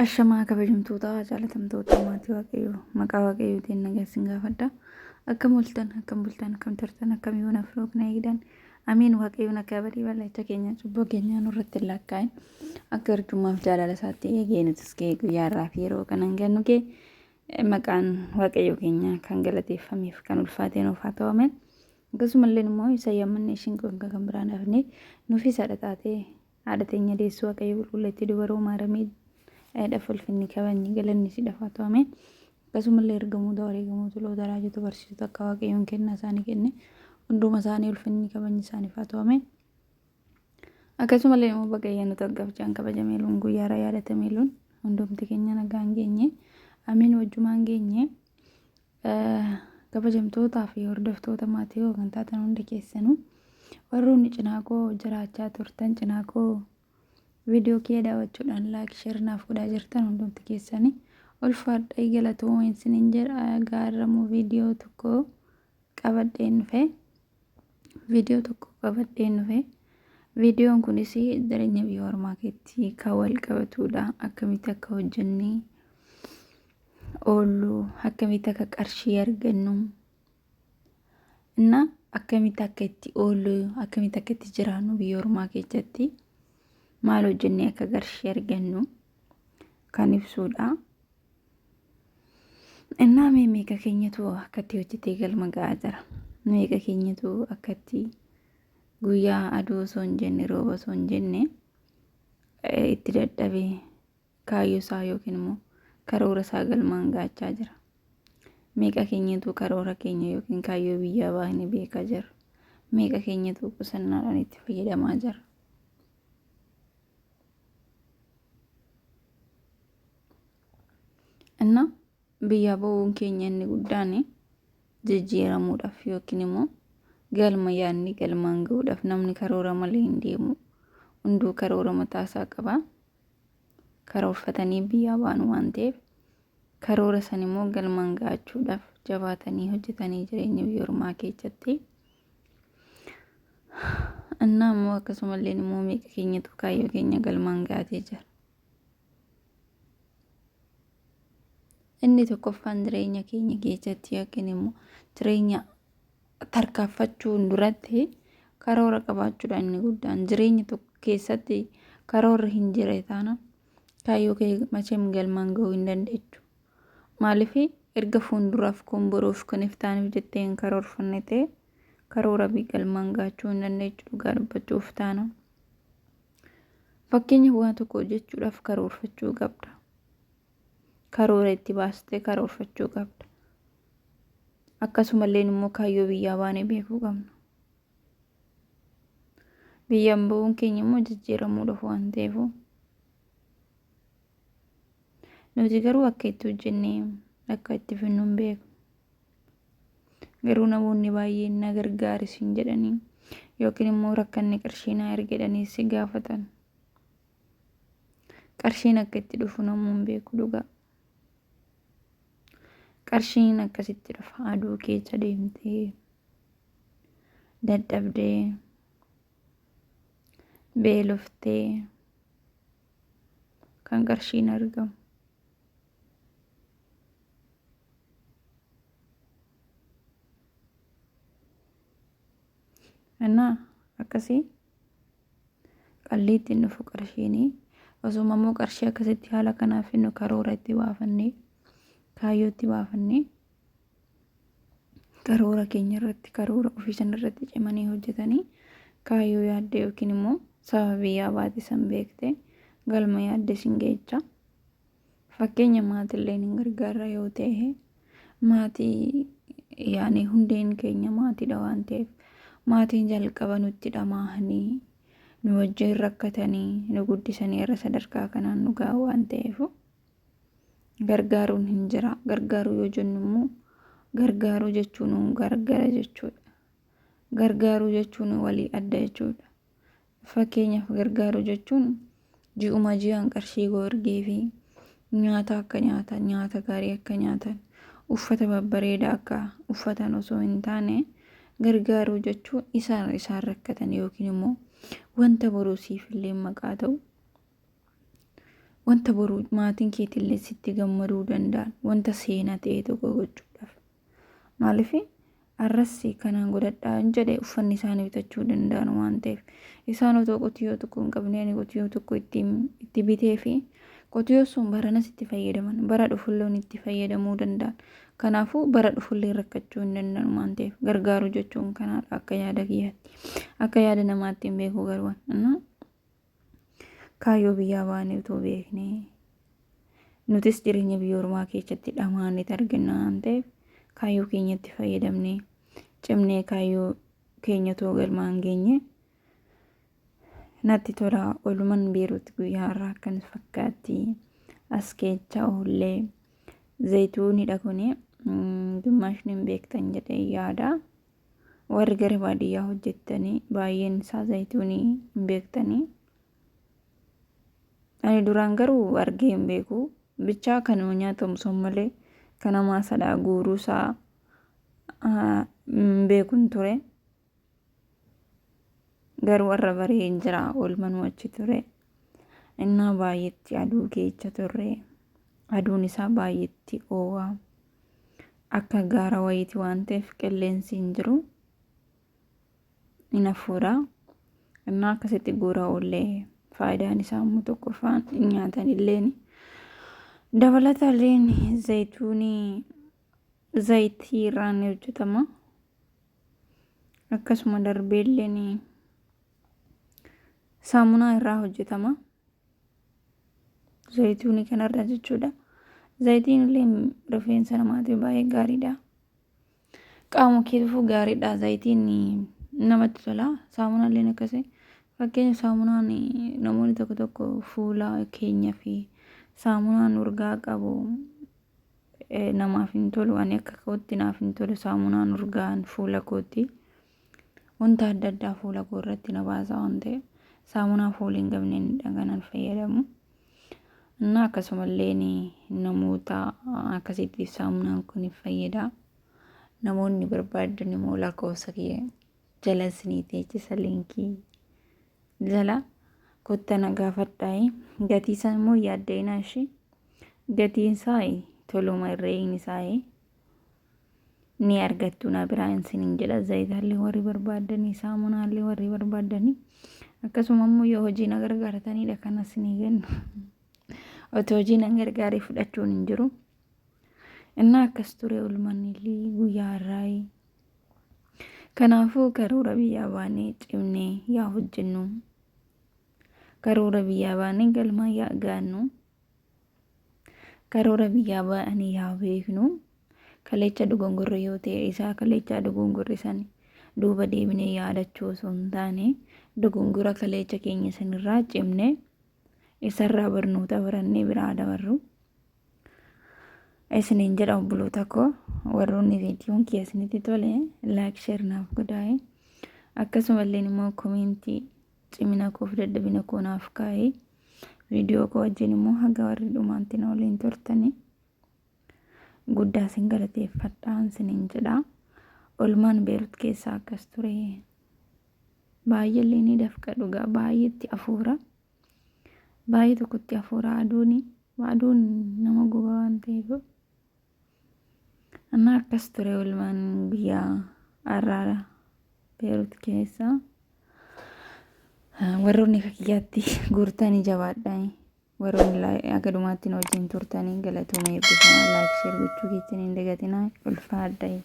Ashamaa kabajamtoota jaalatamtoota maatii waaqayyoo maqaa waaqayyootiin nagaa isin gaafadha. Akkam bultan akkam turtan akkam yoo naaf rookna eegdan amiin waaqayyoon akka badii bal'acha keenya cubbuu keenya nurratti hin lakkaa'in akka arjummaaf jaalala isaatti eegee nutis ga'ee guyyaa irraa fi yeroo kanan gannu gee maqaan waaqayyoo keenya kan galateeffameef kan ulfaateen of haa ta'u ameen. Akkasumallee immoo isa yammanne ishiin kan biraan hafne nuuf isa dhataatee haadha teenya deessuu waaqayyo qulqulleetti dubaroo maaramee ulfinni kabajni galanni si dhafa ta'ame akkasumallee ergamuu wareegamuu tuloota raajota barsiisota akka waaqayyoon kennaa isaanii kenne hunduma isaanii ulfinni kabajni isaaniif haa ta'ame. Akkasumallee immoo bagayyaa nuti gaafachaan kabajamee luun guyyaarraa yaadatamee luun hundumti keenya nagaan geenye amiin wajjumaan geenye kabajamtootaa fi hordoftoota maatii kan taatan hundi keessanuu warroonni cinaakoo jiraachaa turtan cinaakoo video kee daawwachuudhaan like share naaf godhaa jirtan hundumti keessanii ulfaadha galatooma isiniin jedha. Gaarramuu viidiyoo tokko qabadheen dhufe viidiyoon kunis jireenya biyya ormaa keessatti kan wal qabatudha. Akkamitti akka hojjennee oollu akkamitti akka qarshii argannu እና akkamitti akka itti oollu akkamitti akka itti jiraannu biyya ormaa keessatti maal hojjennee akka qarshii argannu kan ibsudha. Innaa meeqa keenyatu akkatti hojjetee galma ga'aa jira. Meeqa keenyatu akkatti guyyaa aduu osoo hin jenne rooba osoo hin jenne itti dadhabee kaayyoo isaa yookiin immoo karoora isaa galmaan ga'achaa jira. Meeqa keenyatu karoora keenya yookiin kaayyoo biyyaa baay'inni beekaa jira. Meeqa keenyatu qusannaadhaan itti fayyadamaa jira. እና biyya bo'uun keenya inni guddaan jijjiiramuudhaaf yookiin immoo galma yaadni galmaan ga'uudhaaf namni karoora malee hin deemu. Hunduu karoora mataasaa qaba. Karoorfatanii biyyaa baanu waan ta'eef karoora san immoo galmaan ga'achuudhaaf jabaatanii hojjetanii jireenya biyya ormaa keessatti እና immoo akkasumallee immoo meeqa keenyatu kaayyoo keenya galmaan ga'atee jira. Inni tokkoffaan jireenya keenya keessatti yookiin immoo jireenya tarkaanfachuun duratti karoora qabaachuudha inni guddaan. Jireenya tokko keessatti karoorri hin jirre taana kaayyoo kee macheem galmaan ga'uu hin dandeessu. Maaliif erga fuulduraaf kun boruuf kan iftaaniif jettee hin karoorfanne ta'e karoora galmaan ga'achuu hin dandeessu dhugaa dubbachuuf taana. Fakkeenya waan tokko hojjechuudhaaf karoorfachuu qabda. Karoora itti baastee karoorfachuu qabda. Akkasumallee immoo kaayyoo biyyaa baanee beekuu qabna. Biyyaan ba'uun keenya immoo jijjiiramuudhaaf waan ta'eef nuti garuu akka itti hojjennee akka itti finnu hin beeku. Garuu namoonni baay'een na gargaari siin jedhanii yookiin immoo rakkanni qarshii na ergedhanii si gaafatan. Qarshiin akka itti dhufu namuu hin beeku dhugaa. Qarshiin akkasitti dhufa aduu keessa deemtee dadhabdee beeloftee kan qarshiin argamu. Innaa akkasii qalliitti dhufu qarshiinii osuma immoo qarshii akkasitti haala kanaaf nu karoora itti baafannee kaayyoo itti baafannee karoora keenya irratti karoora ofiisan irratti cimanii hojjetanii kaayyoo yaadde yookiin immoo sababii yaabaati san beekte galma yaadde sin geecha. Fakkeenya maatiillee hin gargaarra yoo ta'e maatii yaani hundeen keenya maatiidha waan ta'eef maatiin jalqaba nutti dhamaahanii nu wajjin rakkatanii nu guddisanii irra sadarkaa kanaan nu ga'a waan ta'eef gargaaruun hin jira. Gargaaruu yoo jennu immoo gargaaruu jechuun gargara jechuudha. Gargaaruu jechuun walii adda jechuudha. Fakkeenyaaf gargaaruu jechuun ji'uma ji'aan qarshii ergee fi nyaata akka nyaatan nyaata gaarii akka nyaatan uffata babbareedaa akka uffatan osoo hin taane gargaaruu jechuun isaan rakkatan yookiin immoo wanta boruusiif illee maqaa ta'u wanta boruu maatiin keetillee sitti gammaduu danda'an wanta seenaa ta'e tokko gochuudhaaf. Maaliif arrassi kanaan godhadhaa hin jedhee uffanni isaanii bitachuu danda'an waan ta'eef isaan otoo qotiyyoo tokko hin qabneen qotiyyoo tokko itti bitee fi qotiyyoo sun baranas itti fayyadaman bara dhufullee itti fayyadamuu danda'an. Kanaafuu bara dhufullee rakkachuu hin danda'an waan ta'eef gargaaru jechuun kanaadha akka yaada kiyyaatti. Akka yaada namaatti hin beeku garuu kaayyoo biyyaa baanee otoo beeknee nutis jireenya biyya ormaa keessatti dhamaanneet argina waan ta'eef kaayyoo keenyatti fayyadamnee cimnee kaayyoo keenya otoo galmaan geenye natti tola. Oolman Beeruut guyyaa har'aa akkan fakkaatti as keessa oollee zayituunidha kuni gimmaashni hin beektan jedhee yaada. Warri gara baadiyyaa hojjettanii baay'een isaa zayituunii hin beektanii. Ani duraan garuu argee hin beeku bichaa kanuma nyaatamu sun malee kana maasadhaa guuruu isaa hin beekun ture. Garuu warra baree jira oolmanuu achi ture. Innaa baay'eetti aduu keessa turre. Aduun isaa baay'eetti oowaa akka gaara wayiiti waan ta'eef qilleensi hin jiru. Inni hafuura innaa akkasitti guura oollee faayidaan isaa immoo tokkoffaan nyaatan illeen dabalatalleen zayituunii zayitii irraa ni hojjetama. Akkasuma darbeelleen saamunaa irraa hojjetama. Zayituunii kanarra jechuudha. Zayitiin illee rifeensa namaatiif baay'ee gaariidha. Qaama keetiifuu gaariidha zayitiin namatti tola. Saamunaa illee akkasii. Fakkeenya saamunaan namoonni tokko tokko fuula keenya fi saamunaan urgaa qabu namaaf hin tolu. Ani akka kootti naaf hin tolu saamunaan urgaan fuula kootti wanta adda addaa fuula koo irratti na baasa waan ta'eef saamunaa fuula hin qabneen kanan fayyadamu. Akkasumallee namoota akkasitti saamunaan kun fayyada. Namoonni barbaadan immoo lakkoofsa kiyya jala isinii teechisa liinkii jala kottana gaafadhaa. Gatii isaa immoo yaaddeenaa ishee gatiin isaa toluma irreen isaa ni argattu na biraan isiniin jedha. Zayitaallee warri barbaadanii saamunaallee warri barbaadanii akkasuma immoo yoo hojii na gargaartanidha kan isinii kennu. Otoo hojii na gargaaree fudhachuun hin jiru. Innaa akkas ture oolmanillee guyyaa har'aa. Kanaafuu karoora biyyaa baanee cimnee yaa hojjennu. Karoora biyyaa baanee galma yaa gaannu. Karoora biyyaa baanee yaa beeknu. Kalecha dogongorre yoo ta'e isaa kalecha dogongorre san duuba deebinee yaadachuu osoo hin taane dogongora kalecha keenya sanirraa cimnee isarraa barnoota barannee biraa dabarru. Isiniin jedha obboloota koo warroonni viidiyoon kiyya isinitti tole laayik sheer naaf godhaa. Akkasumallee immoo koomeentii cimina koo fi dadhabina koo naaf kaa'aa. Viidiyoo koo wajjin immoo haga warri dhumaatti na waliin turtanii guddaa isin galateeffadhaa isiniin jedha. Oolmaan Beeruut keessaa akkas ture. Baay'eellee ni dafqa dhugaa baay'eetti hafuura. Baay'ee tokkotti hafuura aduun nama gubaa waan ta'eef. Akkas ture oolmaan biyyaa har'aa Beeruut keessa. Warroonni kiyyaatti guurtanii jabaadhaa. Warroonni akka dhumaatti na wajjin turtanii galatooma eebbifamaa laayik sheer gochuu keessan hin dagatinaa ulfaadhaa.